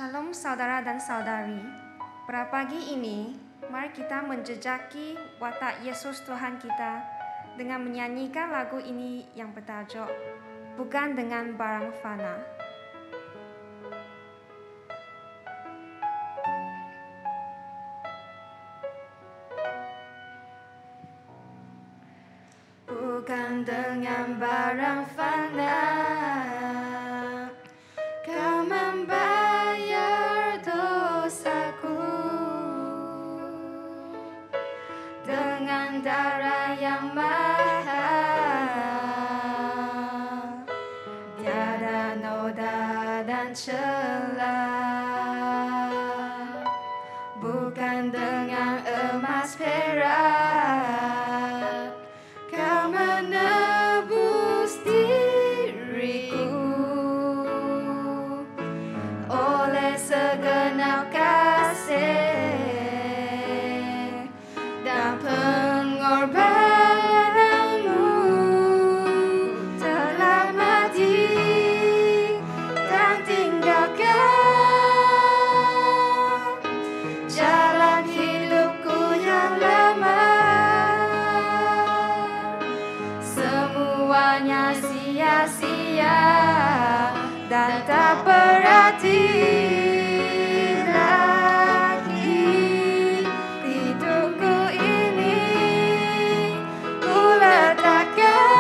Shalom saudara dan saudari. Pada pagi ini, mari kita menjejaki watak Yesus Tuhan kita dengan menyanyikan lagu ini yang bertajuk Bukan Dengan Barang Fana. Bukan dengan barang fana Kau membayar dosaku, dengan darah yang mahal, tiada noda dan celah. Bukan dengan emas perak Kau menebus diriku, oleh segenap kasih dan pengorbananmu telah mati dan tinggalkan jalan hidupku yang lama. Semuanya sia-sia dan tak berarti lagi. Hidupku ini ku letakkan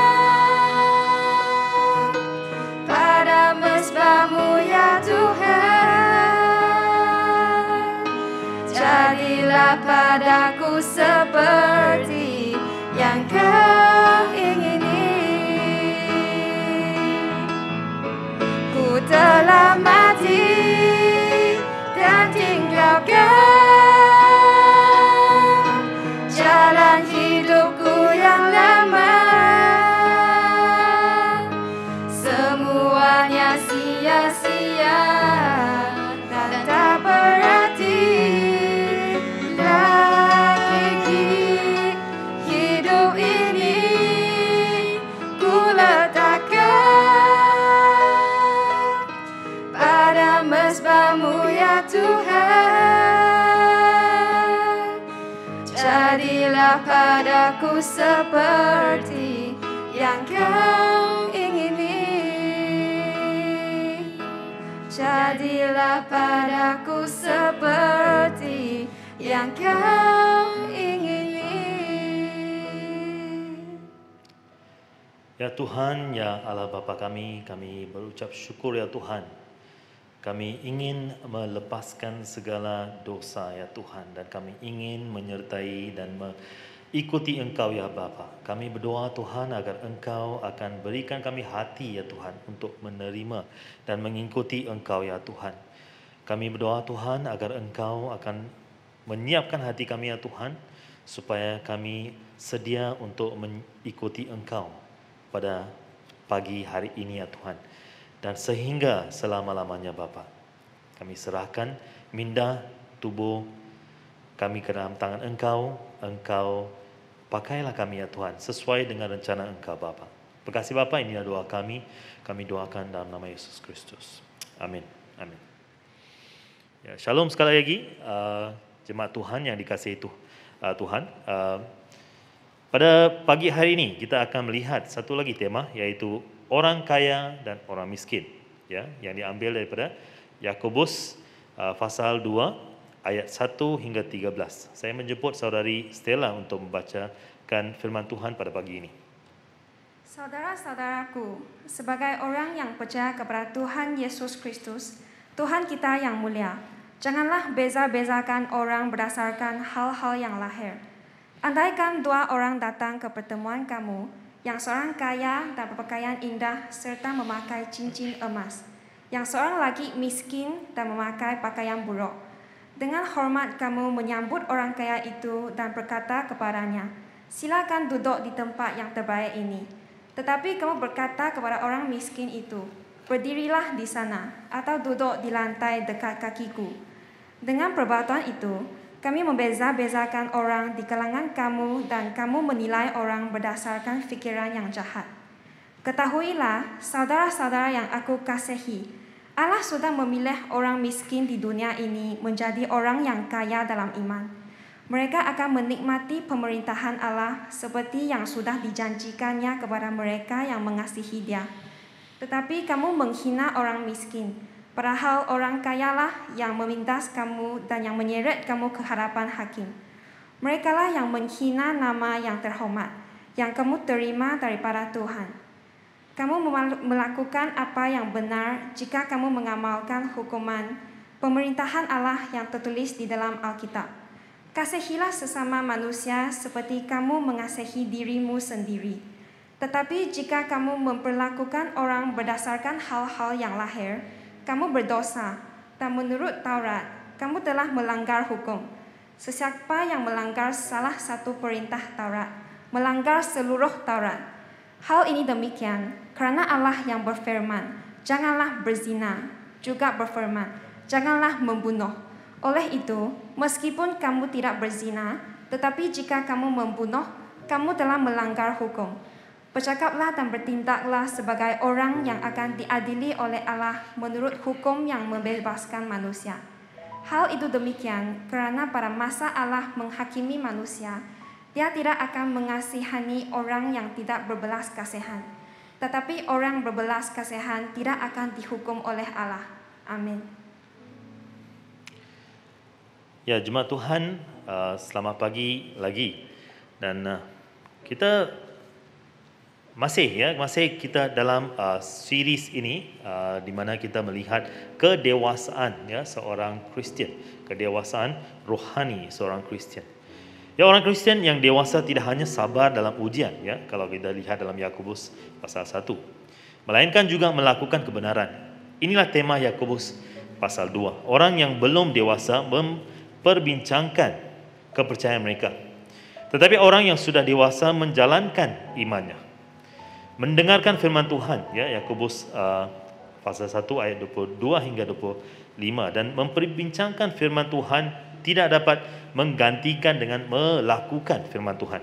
pada mezbahmu ya Tuhan. Jadilah padaku seperti yang Kau ingini. Ku telah mati dan tinggalkan jalan hidupku yang lama. Semuanya sia-sia dan tak berarti lagi. Hidup ini ku letakkan pada mezbahmu ya Tuhan. Jadilah padaku seperti yang Kau ingini. Jadilah padaku seperti yang Kau ingini. Ya Tuhan, ya Allah Bapa kami berucap syukur ya Tuhan. Kami ingin melepaskan segala dosa ya Tuhan, dan kami ingin menyertai dan mengikuti Engkau ya Bapa. Kami berdoa Tuhan agar Engkau akan berikan kami hati ya Tuhan untuk menerima dan mengikuti Engkau ya Tuhan. Kami berdoa Tuhan agar Engkau akan menyiapkan hati kami ya Tuhan, supaya kami sedia untuk mengikuti Engkau pada pagi hari ini ya Tuhan, dan sehingga selama-lamanya Bapa. Kami serahkan minda tubuh kami ke dalam tangan Engkau. Engkau pakailah kami ya Tuhan sesuai dengan rencana Engkau Bapa. Terima kasih Bapa, inilah doa kami doakan dalam nama Yesus Kristus. Amin. Amin. Ya, shalom sekali lagi jemaat Tuhan yang dikasihi Tuhan. Pada pagi hari ini kita akan melihat satu lagi tema, yaitu orang kaya dan orang miskin, ya, yang diambil daripada Yakobus pasal 2 ayat 1 hingga 13. Saya menjemput saudari Stella untuk membacakan firman Tuhan pada pagi ini. Saudara-saudaraku, sebagai orang yang percaya kepada Tuhan Yesus Kristus, Tuhan kita yang mulia, janganlah beza-bezakan orang berdasarkan hal-hal yang lahir. Andaikan dua orang datang ke pertemuan kamu, yang seorang kaya dan berpakaian indah serta memakai cincin emas, yang seorang lagi miskin dan memakai pakaian buruk. Dengan hormat kamu menyambut orang kaya itu dan berkata kepadanya, silakan duduk di tempat yang terbaik ini. Tetapi kamu berkata kepada orang miskin itu, berdirilah di sana atau duduk di lantai dekat kakiku. Dengan perbuatan itu, kami membeza-bezakan orang di kalangan kamu dan kamu menilai orang berdasarkan fikiran yang jahat. Ketahuilah, saudara-saudara yang aku kasihi, Allah sudah memilih orang miskin di dunia ini menjadi orang yang kaya dalam iman. Mereka akan menikmati pemerintahan Allah seperti yang sudah dijanjikannya kepada mereka yang mengasihi Dia. Tetapi kamu menghina orang miskin, padahal orang kayalah yang memintas kamu dan yang menyeret kamu ke hadapan hakim. Merekalah yang menghina nama yang terhormat, yang kamu terima daripada Tuhan. Kamu melakukan apa yang benar jika kamu mengamalkan hukuman pemerintahan Allah yang tertulis di dalam Alkitab. Kasihilah sesama manusia seperti kamu mengasihi dirimu sendiri. Tetapi jika kamu memperlakukan orang berdasarkan hal-hal yang lahir, kamu berdosa, dan menurut Taurat, kamu telah melanggar hukum. Sesiapa yang melanggar salah satu perintah Taurat, melanggar seluruh Taurat. Hal ini demikian, karena Allah yang berfirman, janganlah berzina, juga berfirman, janganlah membunuh. Oleh itu, meskipun kamu tidak berzina, tetapi jika kamu membunuh, kamu telah melanggar hukum. Bercakaplah dan bertindaklah sebagai orang yang akan diadili oleh Allah menurut hukum yang membebaskan manusia. Hal itu demikian, karena pada masa Allah menghakimi manusia, Dia tidak akan mengasihani orang yang tidak berbelas kasihan. Tetapi orang berbelas kasihan tidak akan dihukum oleh Allah. Amin. Ya, jemaat Tuhan, selamat pagi lagi. Dan kita masih kita dalam series ini di mana kita melihat kedewasaan seorang Kristian, kedewasaan rohani seorang Kristian. Ya, orang Kristian yang dewasa tidak hanya sabar dalam ujian, ya, kalau kita lihat dalam Yakobus pasal 1, melainkan juga melakukan kebenaran. Inilah tema Yakobus pasal 2. Orang yang belum dewasa memperbincangkan kepercayaan mereka. Tetapi orang yang sudah dewasa menjalankan imannya. Mendengarkan firman Tuhan, ya, Yakobus pasal 1 ayat 22 hingga 25, dan memperbincangkan firman Tuhan tidak dapat menggantikan dengan melakukan firman Tuhan.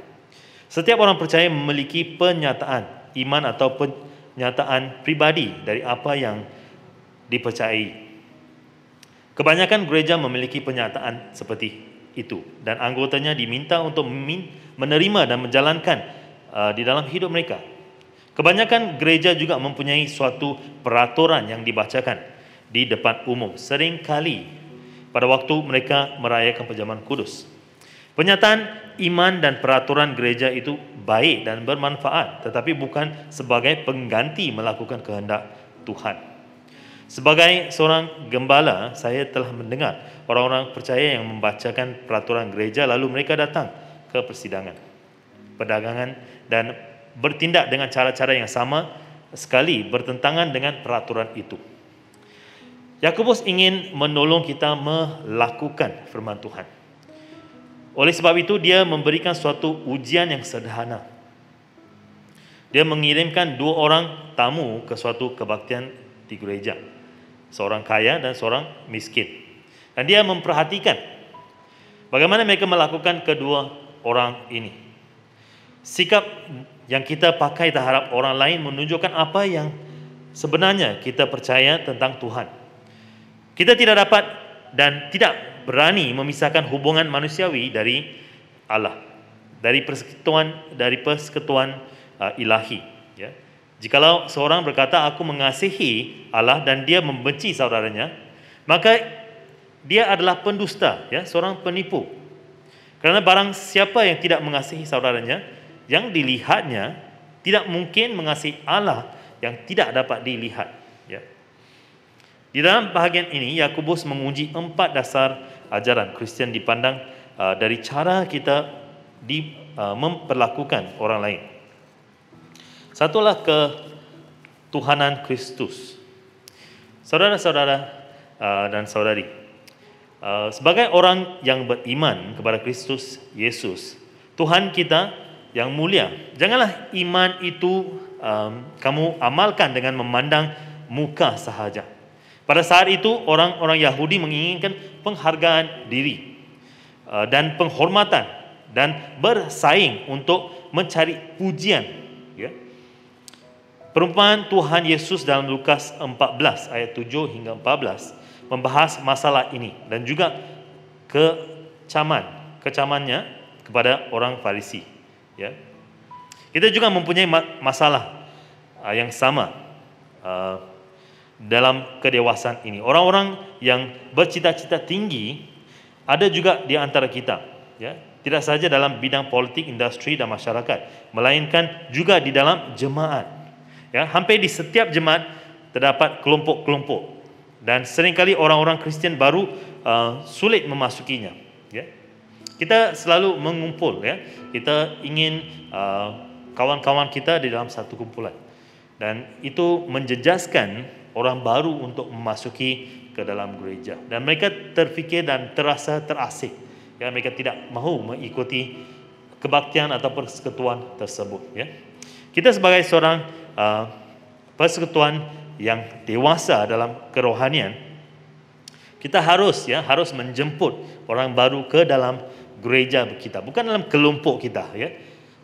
Setiap orang percaya memiliki penyataan iman atau penyataan pribadi dari apa yang dipercayai. Kebanyakan gereja memiliki penyataan seperti itu dan anggotanya diminta untuk menerima dan menjalankan di dalam hidup mereka. Kebanyakan gereja juga mempunyai suatu peraturan yang dibacakan di depan umum, seringkali pada waktu mereka merayakan perjamuan kudus. Penyataan iman dan peraturan gereja itu baik dan bermanfaat, tetapi bukan sebagai pengganti melakukan kehendak Tuhan. Sebagai seorang gembala, saya telah mendengar orang-orang percaya yang membacakan peraturan gereja lalu mereka datang ke persidangan, perdagangan, dan bertindak dengan cara-cara yang sama sekali bertentangan dengan peraturan itu. Yakobus ingin menolong kita melakukan firman Tuhan. Oleh sebab itu, dia memberikan suatu ujian yang sederhana. Dia mengirimkan 2 orang tamu ke suatu kebaktian di gereja. Seorang kaya dan seorang miskin. Dan dia memperhatikan bagaimana mereka melakukan kedua orang ini. Sikap yang kita pakai terhadap orang lain menunjukkan apa yang sebenarnya kita percaya tentang Tuhan. Kita tidak dapat dan tidak berani memisahkan hubungan manusiawi dari Allah, dari persekutuan ilahi. Ya. Jikalau seorang berkata aku mengasihi Allah dan dia membenci saudaranya, maka dia adalah pendusta, ya, seorang penipu. Karena barang siapa yang tidak mengasihi saudaranya, yang dilihatnya tidak mungkin mengasihi Allah yang tidak dapat dilihat. Ya. Di dalam bahagian ini, Yakobus menguji 4 dasar ajaran Kristian dipandang dari cara kita memperlakukan orang lain. Satulah ketuhanan Kristus. Saudara-saudara dan saudari, sebagai orang yang beriman kepada Kristus Yesus, Tuhan kita yang mulia, janganlah iman itu kamu amalkan dengan memandang muka sahaja. Pada saat itu, orang-orang Yahudi menginginkan penghargaan diri dan penghormatan dan bersaing untuk mencari pujian. Ya. Perumpamaan Tuhan Yesus dalam Lukas 14 ayat 7 hingga 14 membahas masalah ini dan juga kecamannya kepada orang Farisi. Ya. Kita juga mempunyai masalah yang sama dalam kedewasaan ini. Orang-orang yang bercita-cita tinggi ada juga di antara kita, ya. Tidak saja dalam bidang politik, industri dan masyarakat, melainkan juga di dalam jemaat. Ya, hampir di setiap jemaat terdapat kelompok-kelompok dan seringkali orang-orang Kristian baru sulit memasukinya. Ya. Kita selalu mengumpul, ya. Kita ingin kawan-kawan kita di dalam satu kumpulan, dan itu menjejaskan orang baru untuk memasuki ke dalam gereja, dan mereka terfikir dan terasa terasing. Ya, mereka tidak mahu mengikuti kebaktian atau persekutuan tersebut. Ya. Kita sebagai seorang persekutuan yang dewasa dalam kerohanian, kita harus menjemput orang baru ke dalam gereja kita, bukan dalam kelompok kita. Ya.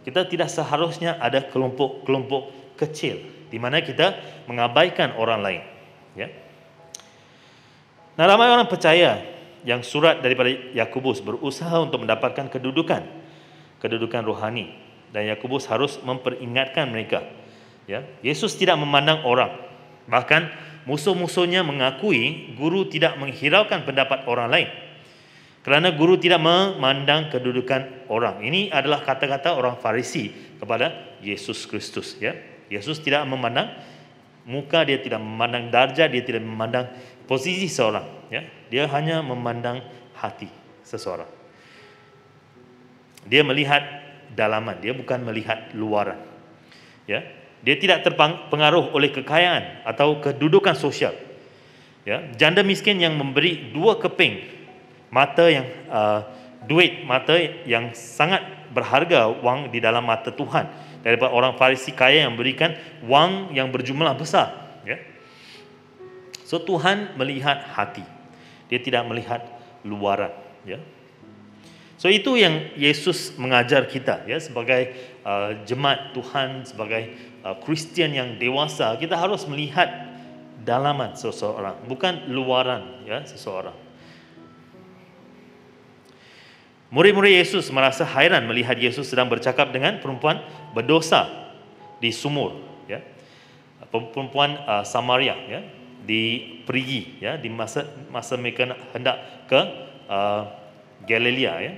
Kita tidak seharusnya ada kelompok-kelompok kecil di mana kita mengabaikan orang lain. Ya. Nah, ramai orang percaya yang surat daripada Yakobus berusaha untuk mendapatkan kedudukan rohani, dan Yakobus harus memperingatkan mereka. Ya, Yesus tidak memandang orang, bahkan musuh-musuhnya mengakui guru tidak menghiraukan pendapat orang lain, kerana guru tidak memandang kedudukan orang. Ini adalah kata-kata orang Farisi kepada Yesus Kristus. Ya, Yesus tidak memandang muka, dia tidak memandang darjat, dia tidak memandang posisi seorang. Ya, dia hanya memandang hati seseorang. Dia melihat dalaman, dia bukan melihat luaran. Ya, dia tidak terpengaruh oleh kekayaan atau kedudukan sosial. Ya, janda miskin yang memberi 2 keping mata yang duit mata yang sangat berharga, wang di dalam mata Tuhan, daripada orang Farisi kaya yang berikan wang yang berjumlah besar. Ya. So Tuhan melihat hati, dia tidak melihat luaran. Ya. So itu yang Yesus mengajar kita, ya, sebagai jemaat Tuhan, sebagai Kristian yang dewasa, kita harus melihat dalaman seseorang, bukan luaran, ya, seseorang. Murid-murid Yesus merasa hairan melihat Yesus sedang bercakap dengan perempuan berdosa di sumur, ya. Perempuan Samaria, ya, di perigi, ya, di masa mereka hendak ke Galilea, ya.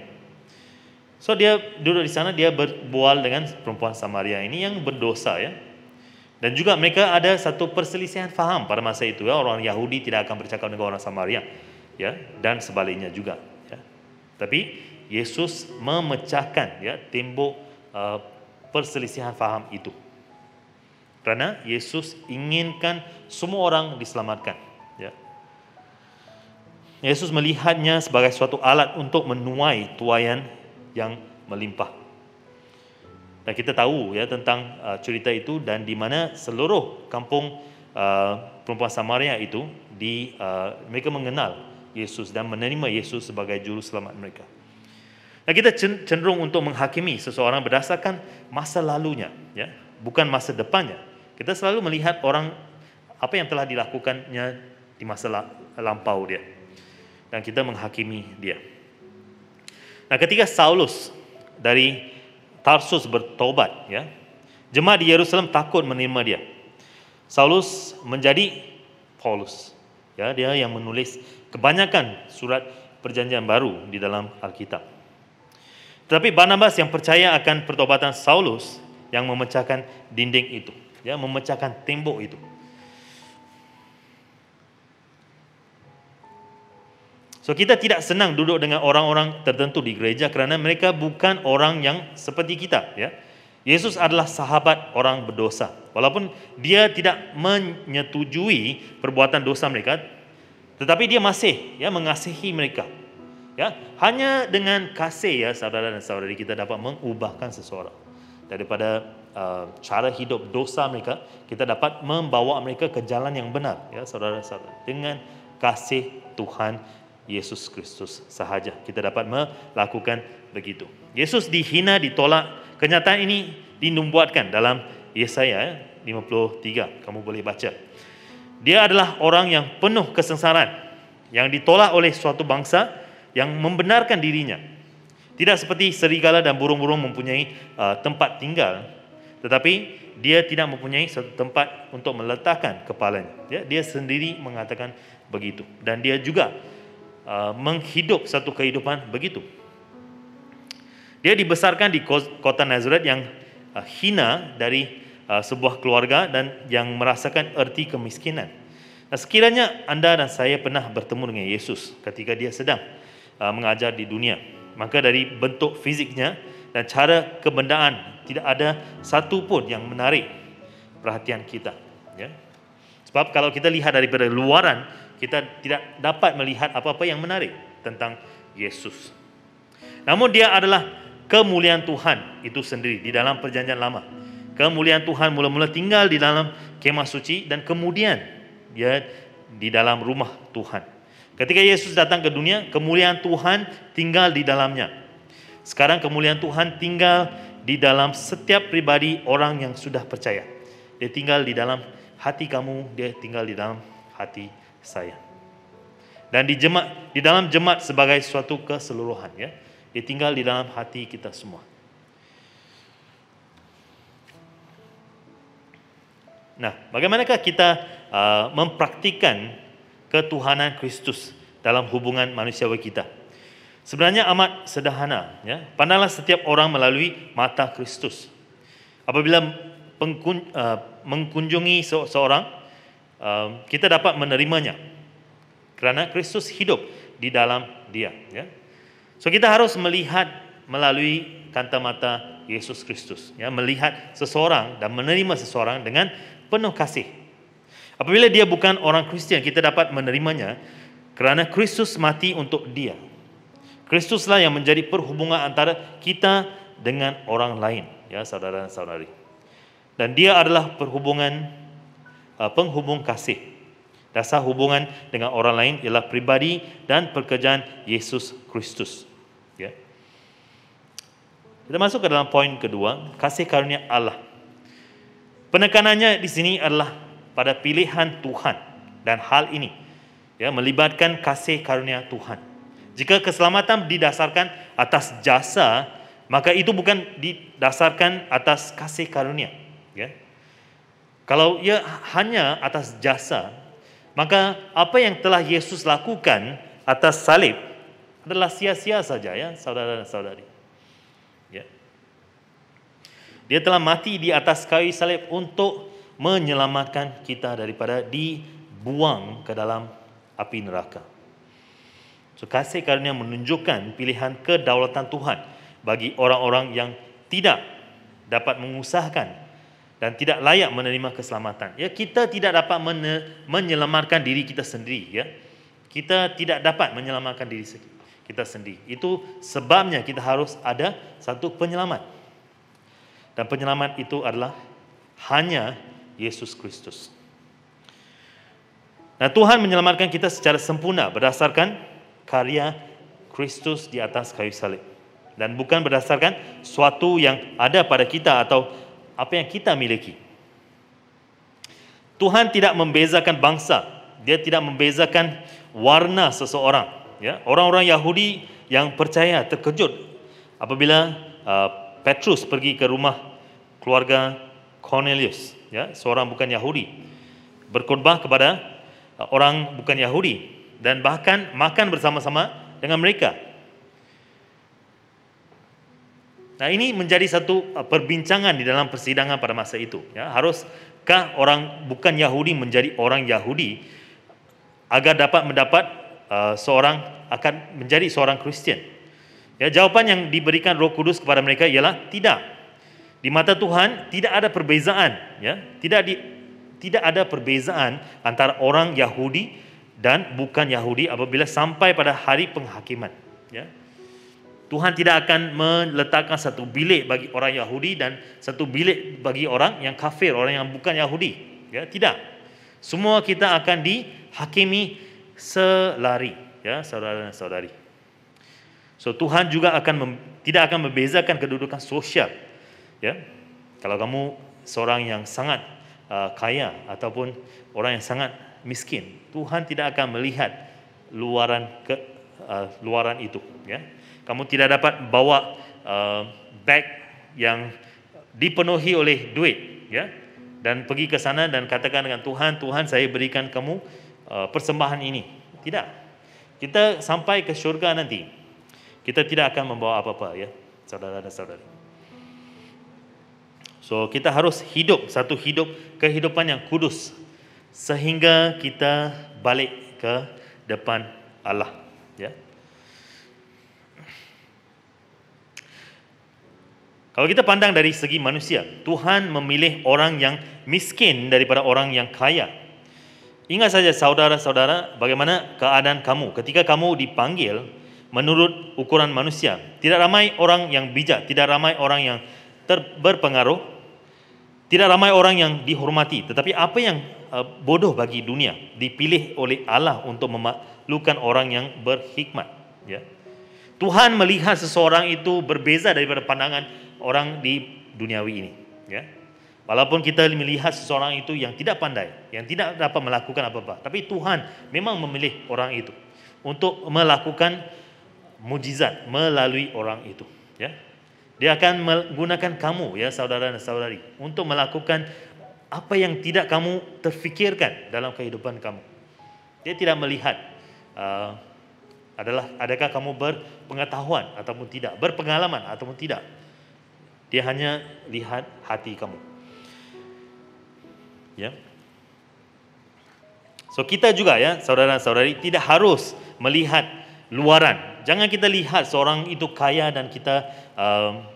So dia duduk di sana, dia berbual dengan perempuan Samaria ini yang berdosa, ya. Dan juga mereka ada satu perselisihan faham pada masa itu, ya. Orang Yahudi tidak akan bercakap dengan orang Samaria, ya, dan sebaliknya juga, ya. Tapi Yesus memecahkan, ya, tembok perselisihan faham itu. Kerana Yesus inginkan semua orang diselamatkan. Ya. Yesus melihatnya sebagai suatu alat untuk menuai tuaian yang melimpah. Dan kita tahu, ya, tentang cerita itu, dan di mana seluruh kampung perempuan Samaria itu mereka mengenal Yesus dan menerima Yesus sebagai juru selamat mereka. Nah, kita cenderung untuk menghakimi seseorang berdasarkan masa lalunya, ya, bukan masa depannya. Kita selalu melihat orang apa yang telah dilakukannya di masa lampau dia, dan kita menghakimi dia. Nah, ketika Saulus dari Tarsus bertobat, ya, jemaat di Yerusalem takut menerima dia. Saulus menjadi Paulus, ya, dia yang menulis kebanyakan surat perjanjian baru di dalam Alkitab. Tetapi Barnabas yang percaya akan pertobatan Saulus yang memecahkan dinding itu, ya, memecahkan tembok itu. So kita tidak senang duduk dengan orang-orang tertentu di gereja kerana mereka bukan orang yang seperti kita, ya. Yesus adalah sahabat orang berdosa. Walaupun dia tidak menyetujui perbuatan dosa mereka, tetapi dia masih, ya, mengasihi mereka. Ya, hanya dengan kasih, ya, saudara dan saudari, kita dapat mengubahkan seseorang daripada cara hidup dosa mereka. Kita dapat membawa mereka ke jalan yang benar, ya, saudara-saudara, dengan kasih Tuhan Yesus Kristus sahaja kita dapat melakukan begitu. Yesus dihina, ditolak. Kenyataan ini dinubuatkan dalam Yesaya 53. Kamu boleh baca. Dia adalah orang yang penuh kesengsaraan, yang ditolak oleh suatu bangsa yang membenarkan dirinya. Tidak seperti serigala dan burung-burung mempunyai tempat tinggal, tetapi dia tidak mempunyai satu tempat untuk meletakkan kepalanya. Dia sendiri mengatakan begitu. Dan dia juga menghidup satu kehidupan begitu. Dia dibesarkan di kota Nazareth yang hina dari sebuah keluarga dan yang merasakan erti kemiskinan. Sekiranya anda dan saya pernah bertemu dengan Yesus ketika dia sedang mengajar di dunia, maka dari bentuk fiziknya dan cara kebendaan tidak ada satu pun yang menarik perhatian kita. Ya. Sebab kalau kita lihat daripada luaran, kita tidak dapat melihat apa-apa yang menarik tentang Yesus. Namun dia adalah kemuliaan Tuhan itu sendiri di dalam perjanjian lama. Kemuliaan Tuhan mula-mula tinggal di dalam kemah suci dan kemudian dia di dalam rumah Tuhan. Ketika Yesus datang ke dunia, kemuliaan Tuhan tinggal di dalamnya. Sekarang kemuliaan Tuhan tinggal di dalam setiap pribadi orang yang sudah percaya. Dia tinggal di dalam hati kamu, dia tinggal di dalam hati saya. Dan di dalam jemaat sebagai suatu keseluruhan, ya. Dia tinggal di dalam hati kita semua. Nah, bagaimanakah kita mempraktikkan ketuhanan Kristus dalam hubungan manusiawi kita? Sebenarnya amat sederhana. Ya. Pandanglah setiap orang melalui mata Kristus. Apabila mengunjungi seseorang, kita dapat menerimanya kerana Kristus hidup di dalam dia. Ya. So kita harus melihat melalui kacamata Yesus Kristus, ya, melihat seseorang dan menerima seseorang dengan penuh kasih. Apabila dia bukan orang Kristian, kita dapat menerimanya kerana Kristus mati untuk dia. Kristuslah yang menjadi perhubungan antara kita dengan orang lain, ya saudara dan saudari. Dan dia adalah penghubung kasih. Dasar hubungan dengan orang lain ialah pribadi dan pekerjaan Yesus Kristus. Ya. Kita masuk ke dalam poin kedua, kasih karunia Allah. Penekanannya di sini adalah pada pilihan Tuhan dan hal ini, ya, melibatkan kasih karunia Tuhan. Jika keselamatan didasarkan atas jasa, maka itu bukan didasarkan atas kasih karunia. Ya. Kalau ia hanya atas jasa, maka apa yang telah Yesus lakukan atas salib adalah sia-sia saja, ya saudara dan saudari. Ya. Dia telah mati di atas kayu salib untuk menyelamatkan kita daripada dibuang ke dalam api neraka. So, kasih karunia menunjukkan pilihan kedaulatan Tuhan bagi orang-orang yang tidak dapat mengusahakan dan tidak layak menerima keselamatan. Ya, kita tidak dapat menyelamatkan diri kita sendiri. Ya. Kita tidak dapat menyelamatkan diri kita sendiri. Itu sebabnya kita harus ada satu penyelamat. Dan penyelamat itu adalah hanya Yesus Kristus. Nah, Tuhan menyelamatkan kita secara sempurna berdasarkan karya Kristus di atas kayu salib. Dan bukan berdasarkan suatu yang ada pada kita atau apa yang kita miliki. Tuhan tidak membezakan bangsa. Dia tidak membezakan warna seseorang. Ya, orang-orang Yahudi yang percaya terkejut apabila Petrus pergi ke rumah keluarga Cornelius, ya, seorang bukan Yahudi, berkhotbah kepada orang bukan Yahudi dan bahkan makan bersama-sama dengan mereka. Nah, ini menjadi satu perbincangan di dalam persidangan pada masa itu. Ya, haruskah orang bukan Yahudi menjadi orang Yahudi agar dapat mendapat seorang akan menjadi seorang Kristian? Ya, jawapan yang diberikan Roh Kudus kepada mereka ialah tidak. Di mata Tuhan tidak ada perbezaan, ya. Tidak ada perbezaan antara orang Yahudi dan bukan Yahudi apabila sampai pada hari penghakiman, ya. Tuhan tidak akan meletakkan satu bilik bagi orang Yahudi dan satu bilik bagi orang yang kafir, orang yang bukan Yahudi, ya, tidak. Semua kita akan dihakimi selari, ya, saudara dan saudari. So Tuhan juga tidak akan membezakan kedudukan sosial. Ya. Kalau kamu seorang yang sangat kaya ataupun orang yang sangat miskin, Tuhan tidak akan melihat luaran itu, ya. Kamu tidak dapat bawa bag yang dipenuhi oleh duit, ya, dan pergi ke sana dan katakan dengan Tuhan, Tuhan, saya berikan kamu persembahan ini. Tidak. Kita sampai ke syurga nanti, kita tidak akan membawa apa-apa, ya, saudara dan saudari. So kita harus hidup satu kehidupan yang kudus sehingga kita balik ke depan Allah, ya. Kalau kita pandang dari segi manusia, Tuhan memilih orang yang miskin daripada orang yang kaya. Ingat saja saudara-saudara, bagaimana keadaan kamu ketika kamu dipanggil menurut ukuran manusia. Tidak ramai orang yang bijak, tidak ramai orang yang berpengaruh, tidak ramai orang yang dihormati. Tetapi apa yang bodoh bagi dunia dipilih oleh Allah untuk memaklukkan orang yang berhikmat, ya. Tuhan melihat seseorang itu berbeza daripada pandangan orang di duniawi ini, ya. Walaupun kita melihat seseorang itu yang tidak pandai, yang tidak dapat melakukan apa-apa, tapi Tuhan memang memilih orang itu untuk melakukan mujizat melalui orang itu, ya. Dia akan menggunakan kamu, ya, saudara dan saudari, untuk melakukan apa yang tidak kamu terfikirkan dalam kehidupan kamu. Dia tidak melihat adakah kamu berpengetahuan ataupun tidak, berpengalaman ataupun tidak. Dia hanya lihat hati kamu, ya. So kita juga, ya, saudara dan saudari, tidak harus melihat luaran. Jangan kita lihat seorang itu kaya dan kita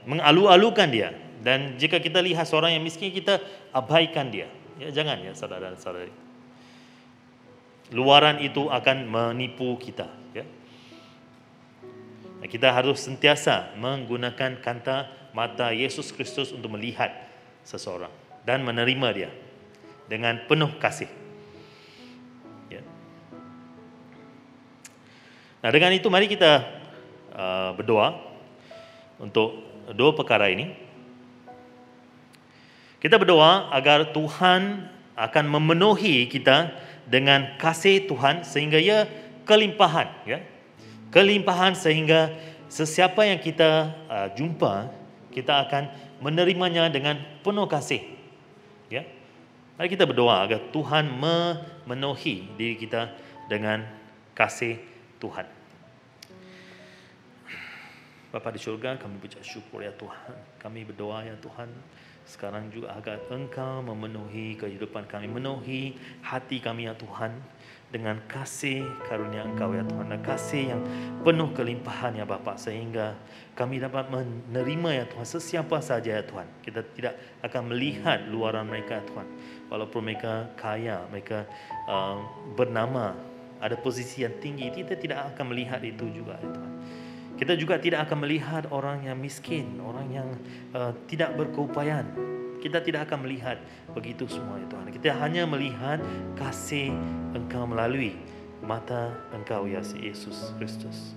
mengalu-alukan dia. Dan jika kita lihat seorang yang miskin, kita abaikan dia. Ya, jangan, ya, saudara dan saudari. Luaran itu akan menipu kita, ya. Kita harus sentiasa menggunakan kata mata Yesus Kristus untuk melihat seseorang dan menerima dia dengan penuh kasih, ya. Nah, dengan itu mari kita berdoa untuk dua perkara ini. Kita berdoa agar Tuhan akan memenuhi kita dengan kasih Tuhan sehingga ia kelimpahan, ya. Kelimpahan sehingga sesiapa yang kita jumpa, kita akan menerimanya dengan penuh kasih, ya. Mari kita berdoa agar Tuhan memenuhi diri kita dengan kasih Tuhan. Bapa di syurga, kami berucap syukur, ya Tuhan. Kami berdoa, ya Tuhan, sekarang juga agar Engkau memenuhi kehidupan kami, memenuhi hati kami, ya Tuhan, dengan kasih karunia Engkau, ya Tuhan, dan kasih yang penuh kelimpahan, ya Bapa, sehingga kami dapat menerima, ya Tuhan, sesiapa saja, ya Tuhan. Kita tidak akan melihat luaran mereka, ya Tuhan, walaupun mereka kaya, mereka bernama, ada posisi yang tinggi, kita tidak akan melihat itu juga, ya Tuhan. Kita juga tidak akan melihat orang yang miskin, orang yang tidak berkeupayaan. Kita tidak akan melihat begitu semua, ya Tuhan. Kita hanya melihat kasih Engkau melalui mata Engkau, ya Yesus Kristus.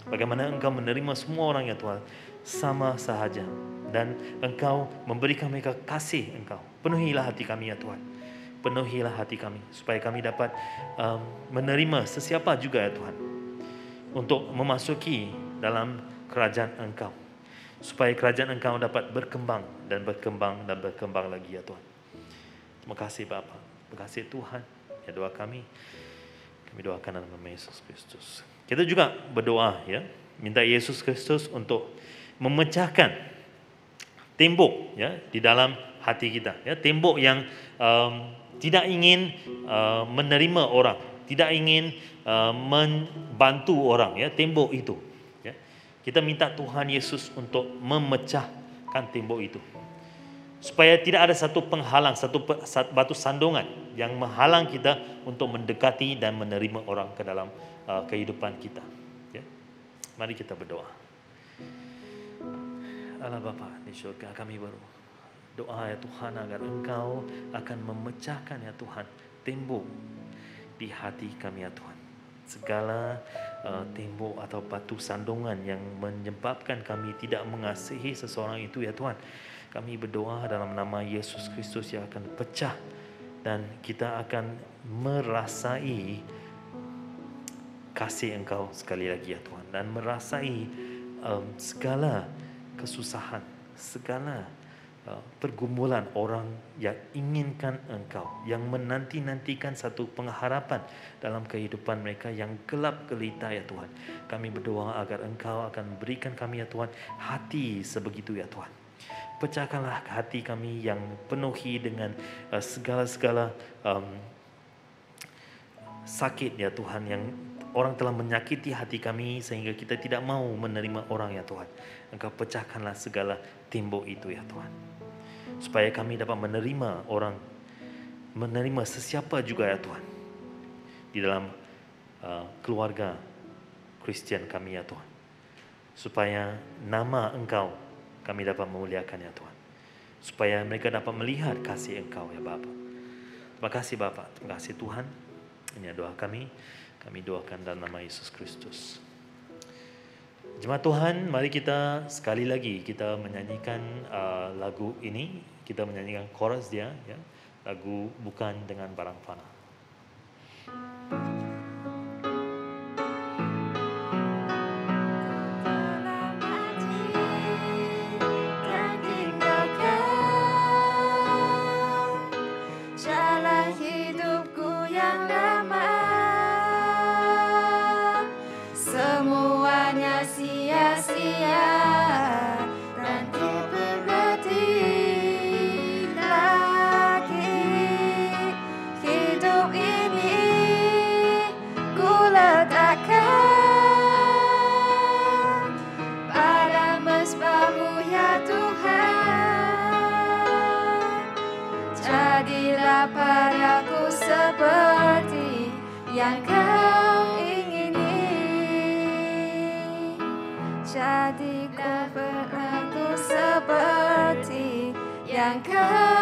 Bagaimana Engkau menerima semua orang, ya Tuhan, sama sahaja. Dan Engkau memberikan mereka kasih Engkau. Penuhilah hati kami, ya Tuhan. Penuhilah hati kami supaya kami dapat menerima sesiapa juga, ya Tuhan, untuk memasuki dalam kerajaan Engkau, supaya kerajaan Engkau dapat berkembang dan berkembang dan berkembang lagi, ya Tuhan. Terima kasih Bapa, terima kasih Tuhan. Ya, doa kami doakan dalam nama Yesus Kristus. Kita juga berdoa, ya, minta Yesus Kristus untuk memecahkan tembok, ya, di dalam hati kita, ya, tembok yang tidak ingin menerima orang, tidak ingin membantu orang, ya, tembok itu. Kita minta Tuhan Yesus untuk memecahkan tembok itu, supaya tidak ada satu penghalang, satu batu sandungan yang menghalang kita untuk mendekati dan menerima orang ke dalam kehidupan kita, ya. Mari kita berdoa. Allah Bapa di syurga, kami berdoa, ya Tuhan, agar Engkau akan memecahkan, ya Tuhan, tembok di hati kami, ya Tuhan. Segala tembok atau batu sandungan yang menyebabkan kami tidak mengasihi seseorang itu, ya Tuhan, kami berdoa dalam nama Yesus Kristus yang akan pecah dan kita akan merasai kasih Engkau sekali lagi ya Tuhan, dan merasai segala kesusahan, segala pergumulan orang yang inginkan Engkau, yang menanti-nantikan satu pengharapan dalam kehidupan mereka yang gelap gelita ya Tuhan. Kami berdoa agar Engkau akan berikan kami ya Tuhan hati sebegitu ya Tuhan. Pecahkanlah hati kami yang penuhi dengan segala-segala sakit ya Tuhan, yang orang telah menyakiti hati kami sehingga kita tidak mau menerima orang ya Tuhan. Engkau pecahkanlah segala tembok itu ya Tuhan, supaya kami dapat menerima orang, menerima sesiapa juga ya Tuhan di dalam keluarga Kristian kami ya Tuhan, supaya nama Engkau kami dapat memuliakan ya Tuhan, supaya mereka dapat melihat kasih Engkau ya Bapa. Terima kasih Bapa, terima kasih Tuhan. Ini doa kami doakan dalam nama Yesus Kristus. Jemaat Tuhan, mari kita sekali lagi kita menyanyikan lagu ini. Kita menyanyikan chorus dia, ya, lagu Bukan Dengan Barang Fana. Padaku seperti yang Kau ingini, jadilah padaku seperti yang Kau